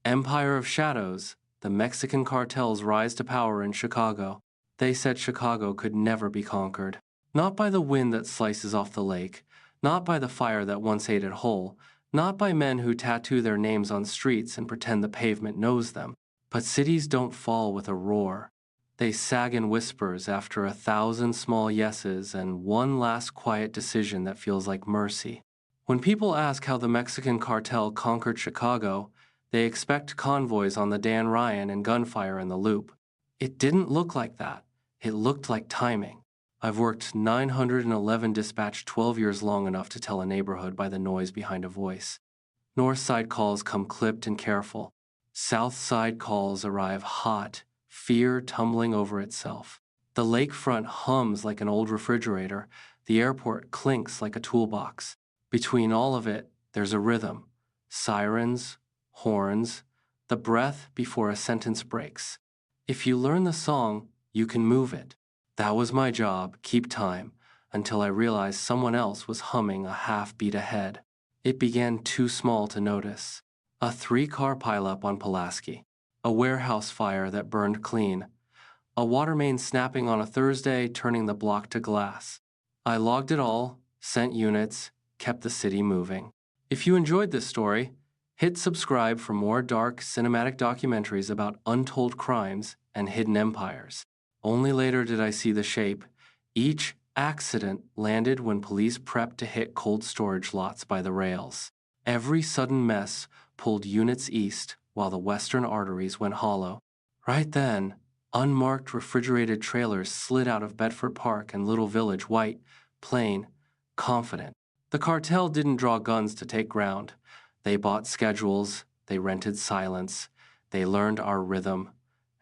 Empire of Shadows, the Mexican cartel's rise to power in Chicago. They said Chicago could never be conquered. Not by the wind that slices off the lake, not by the fire that once ate it whole, not by men who tattoo their names on streets and pretend the pavement knows them. But cities don't fall with a roar. They sag in whispers after 1,000 small yeses and one last quiet decision that feels like mercy. When people ask how the Mexican cartel conquered Chicago, they expect convoys on the Dan Ryan and gunfire in the Loop. It didn't look like that. It looked like timing. I've worked 911 dispatch 12 years long enough to tell a neighborhood by the noise behind a voice. North side calls come clipped and careful. South side calls arrive hot, fear tumbling over itself. The lakefront hums like an old refrigerator. The airport clinks like a toolbox. Between all of it, there's a rhythm. Sirens, horns, the breath before a sentence breaks. If you learn the song, you can move it. That was my job, keep time, until I realized someone else was humming a half beat ahead. It began too small to notice. A 3-car pileup on Pulaski, a warehouse fire that burned clean, a water main snapping on a Thursday, turning the block to glass. I logged it all, sent units, kept the city moving. If you enjoyed this story, hit subscribe for more dark cinematic documentaries about untold crimes and hidden empires. Only later did I see the shape. Each accident landed when police prepped to hit cold storage lots by the rails. Every sudden mess pulled units east while the western arteries went hollow. Right then, unmarked refrigerated trailers slid out of Bedford Park and Little Village white, plain, confident. The cartel didn't draw guns to take ground. They bought schedules, they rented silence, they learned our rhythm,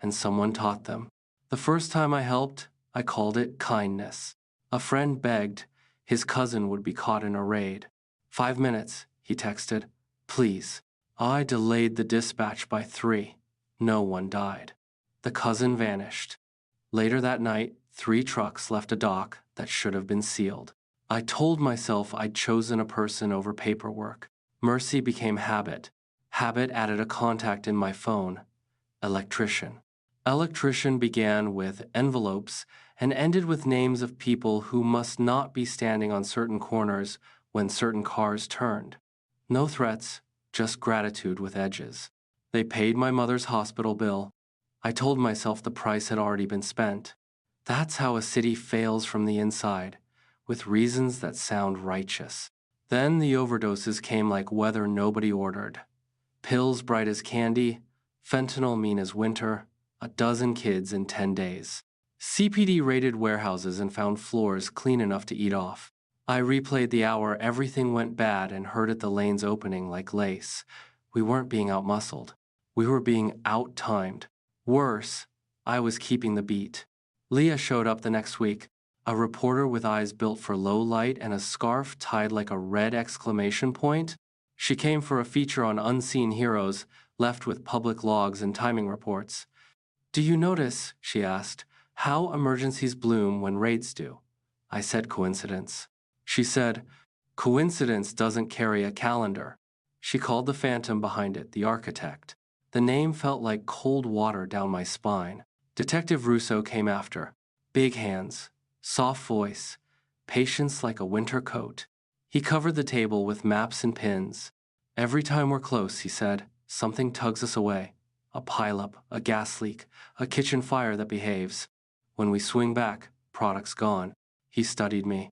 and someone taught them. The first time I helped, I called it kindness. A friend begged his cousin would be caught in a raid. 5 minutes, he texted. Please. I delayed the dispatch by 3. No one died. The cousin vanished. Later that night, 3 trucks left a dock that should have been sealed. I told myself I'd chosen a person over paperwork. Mercy became habit. Habit added a contact in my phone. Electrician. Electrician began with envelopes and ended with names of people who must not be standing on certain corners when certain cars turned. No threats, just gratitude with edges. They paid my mother's hospital bill. I told myself the price had already been spent. That's how a city fails from the inside, with reasons that sound righteous. Then the overdoses came like weather nobody ordered. Pills bright as candy, fentanyl mean as winter, a dozen kids in 10 days. CPD raided warehouses and found floors clean enough to eat off. I replayed the hour everything went bad and herded the lanes opening like lace. We weren't being outmuscled. We were being out-timed. Worse, I was keeping the beat. Leah showed up the next week, a reporter with eyes built for low light and a scarf tied like a red exclamation point. She came for a feature on unseen heroes, left with public logs and timing reports. Do you notice, she asked, how emergencies bloom when raids do? I said coincidence. She said, coincidence doesn't carry a calendar. She called the phantom behind it the architect. The name felt like cold water down my spine. Detective Russo came after. Big hands, soft voice, patience like a winter coat. He covered the table with maps and pins. Every time we're close, he said, something tugs us away. A pileup, a gas leak, a kitchen fire that behaves. When we swing back, product's gone. He studied me.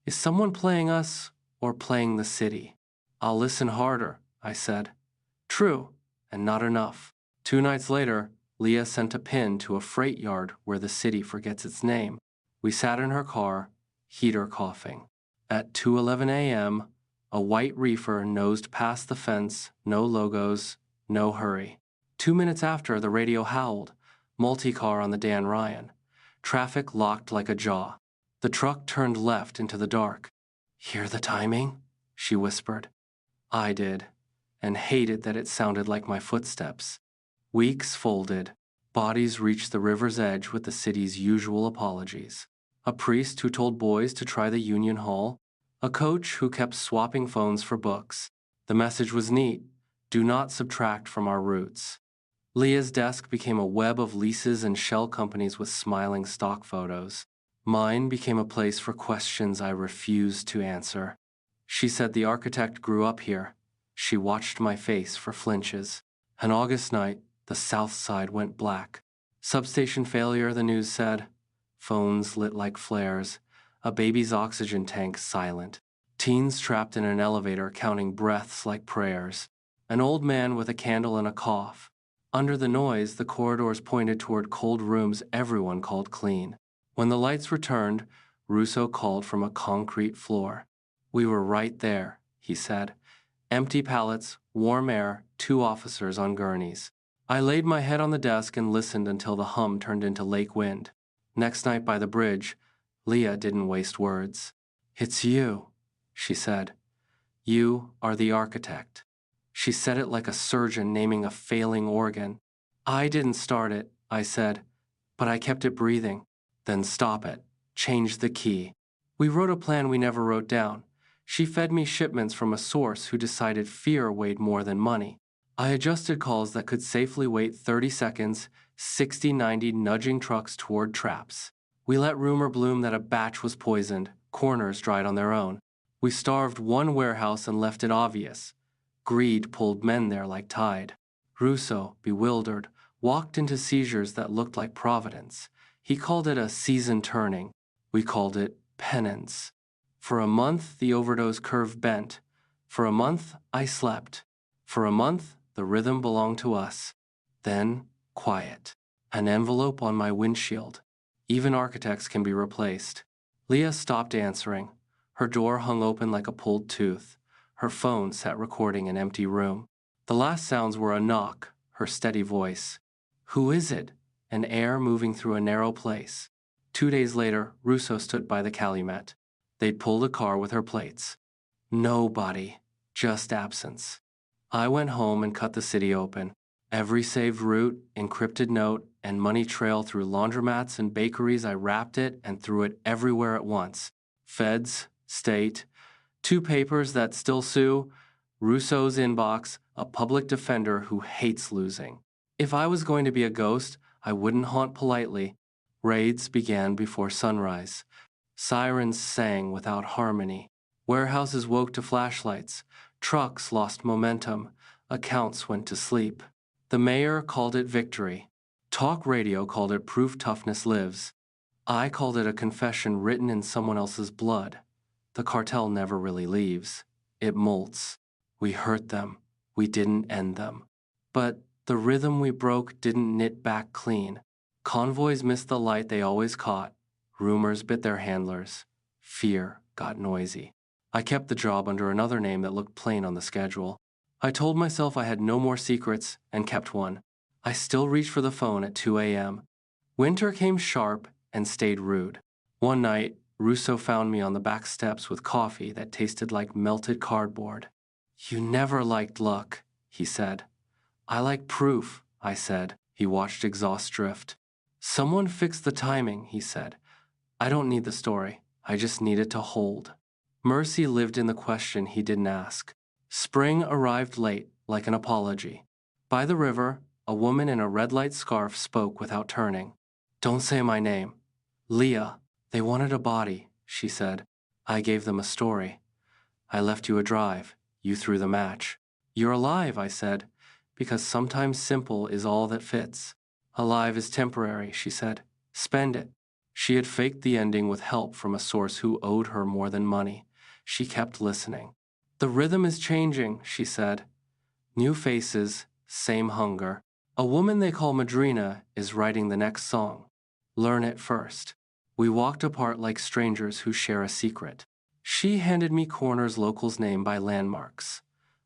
Is someone playing us or playing the city? I'll listen harder, I said. True, and not enough. 2 nights later, Leah sent a pin to a freight yard where the city forgets its name. We sat in her car, heater coughing. At 2:11 a.m., a white reefer nosed past the fence, no logos, no hurry. 2 minutes after, the radio howled, multi-car on the Dan Ryan. Traffic locked like a jaw. The truck turned left into the dark. Hear the timing? She whispered. I did, and hated that it sounded like my footsteps. Weeks folded. Bodies reached the river's edge with the city's usual apologies. A priest who told boys to try the Union Hall. A coach who kept swapping phones for books. The message was neat. Do not subtract from our roots. Leah's desk became a web of leases and shell companies with smiling stock photos. Mine became a place for questions I refused to answer. She said the architect grew up here. She watched my face for flinches. An August night, the south side went black. Substation failure, the news said. Phones lit like flares. A baby's oxygen tank silent. Teens trapped in an elevator counting breaths like prayers. An old man with a candle and a cough. Under the noise, the corridors pointed toward cold rooms everyone called clean. When the lights returned, Russo called from a concrete floor. We were right there, he said. Empty pallets, warm air, 2 officers on gurneys. I laid my head on the desk and listened until the hum turned into lake wind. Next night by the bridge, Leah didn't waste words. It's you, she said. You are the architect. She said it like a surgeon naming a failing organ. I didn't start it, I said, but I kept it breathing. Then stop it. Change the key. We wrote a plan we never wrote down. She fed me shipments from a source who decided fear weighed more than money. I adjusted calls that could safely wait 30 seconds, 60-90 nudging trucks toward traps. We let rumor bloom that a batch was poisoned, corners dried on their own. We starved one warehouse and left it obvious. Greed pulled men there like tide. Russo, bewildered, walked into seizures that looked like providence. He called it a season turning. We called it penance. For a month, the overdose curve bent. For a month, I slept. For a month, the rhythm belonged to us. Then, quiet. An envelope on my windshield. Even architects can be replaced. Leah stopped answering. Her door hung open like a pulled tooth. Her phone sat recording an empty room. The last sounds were a knock, her steady voice. Who is it? An air moving through a narrow place. 2 days later, Russo stood by the Calumet. They'd pulled a car with her plates. Nobody, just absence. I went home and cut the city open. Every saved route, encrypted note, and money trail through laundromats and bakeries, I wrapped it and threw it everywhere at once. Feds, state, 2 papers that still sue, Russo's inbox, a public defender who hates losing. If I was going to be a ghost, I wouldn't haunt politely. Raids began before sunrise. Sirens sang without harmony. Warehouses woke to flashlights. Trucks lost momentum. Accounts went to sleep. The mayor called it victory. Talk radio called it proof toughness lives. I called it a confession written in someone else's blood. The cartel never really leaves. It molts. We hurt them. We didn't end them. But the rhythm we broke didn't knit back clean. Convoys missed the light they always caught. Rumors bit their handlers. Fear got noisy. I kept the job under another name that looked plain on the schedule. I told myself I had no more secrets and kept one. I still reached for the phone at 2 a.m. Winter came sharp and stayed rude. One night, Russo found me on the back steps with coffee that tasted like melted cardboard. You never liked luck, he said. I like proof, I said. He watched exhaust drift. Someone fixed the timing, he said. I don't need the story. I just need it to hold. Mercy lived in the question he didn't ask. Spring arrived late, like an apology. By the river, a woman in a red light scarf spoke without turning. Don't say my name. Leah. They wanted a body, she said. I gave them a story. I left you a drive. You threw the match. You're alive, I said, because sometimes simple is all that fits. Alive is temporary, she said. Spend it. She had faked the ending with help from a source who owed her more than money. She kept listening. The rhythm is changing, she said. New faces, same hunger. A woman they call Madrina is writing the next song. Learn it first. We walked apart like strangers who share a secret. She handed me Corner's local's name by landmarks.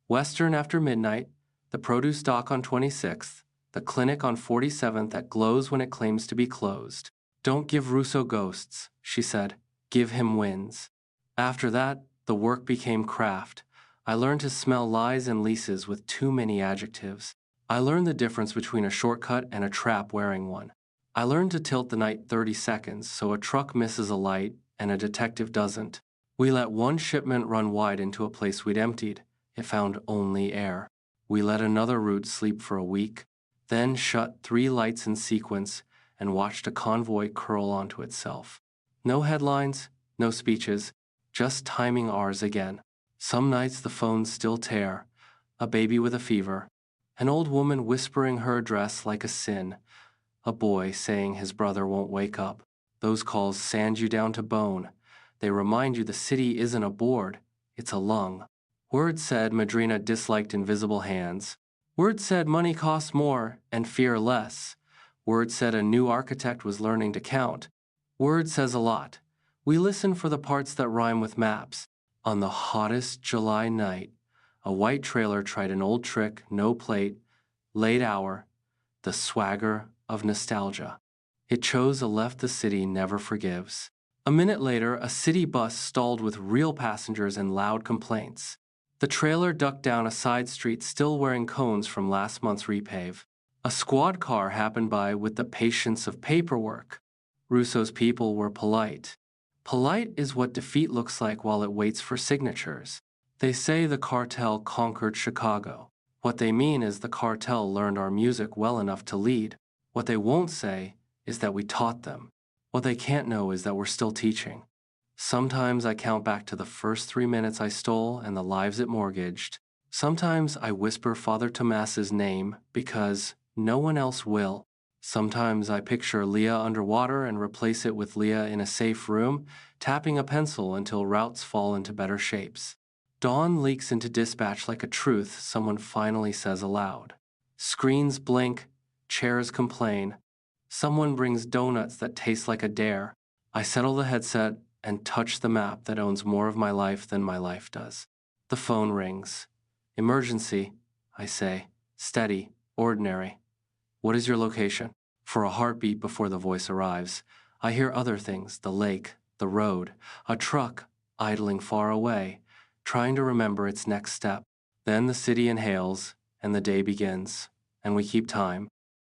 Western after midnight, the produce dock on 26th, the clinic on 47th that glows when it claims to be closed. Don't give Russo ghosts, she said. Give him wins. After that, the work became craft. I learned to smell lies and leases with too many adjectives. I learned the difference between a shortcut and a trap wearing one. I learned to tilt the night 30 seconds so a truck misses a light and a detective doesn't. We let one shipment run wide into a place we'd emptied. It found only air. We let another route sleep for a week, then shut 3 lights in sequence and watched a convoy curl onto itself. No headlines, no speeches, just timing ours again. Some nights the phones still tear, a baby with a fever, an old woman whispering her address like a sin, a boy saying his brother won't wake up. Those calls sand you down to bone. They remind you the city isn't a board, it's a lung. Word said Madrina disliked invisible hands. Word said money costs more and fear less. Word said a new architect was learning to count. Word says a lot. We listen for the parts that rhyme with maps. On the hottest July night, a white trailer tried an old trick, no plate, late hour, the swagger of nostalgia. It chose a left the city never forgives. A minute later, a city bus stalled with real passengers and loud complaints. The trailer ducked down a side street still wearing cones from last month's repave. A squad car happened by with the patience of paperwork. Russo's people were polite. Polite is what defeat looks like while it waits for signatures. They say the cartel conquered Chicago. What they mean is the cartel learned our music well enough to lead. What they won't say is that we taught them. What they can't know is that we're still teaching. Sometimes I count back to the first 3 minutes I stole and the lives it mortgaged. Sometimes I whisper Father Tomas's name because no one else will. Sometimes I picture Leah underwater and replace it with Leah in a safe room, tapping a pencil until routes fall into better shapes. Dawn leaks into dispatch like a truth someone finally says aloud. Screens blink, chairs complain. Someone brings donuts that taste like a dare. I settle the headset and touch the map that owns more of my life than my life does. The phone rings. Emergency, I say. Steady, ordinary. What is your location? For a heartbeat before the voice arrives, I hear other things, the lake, the road, a truck idling far away, trying to remember its next step. Then the city inhales, and the day begins, and we keep time.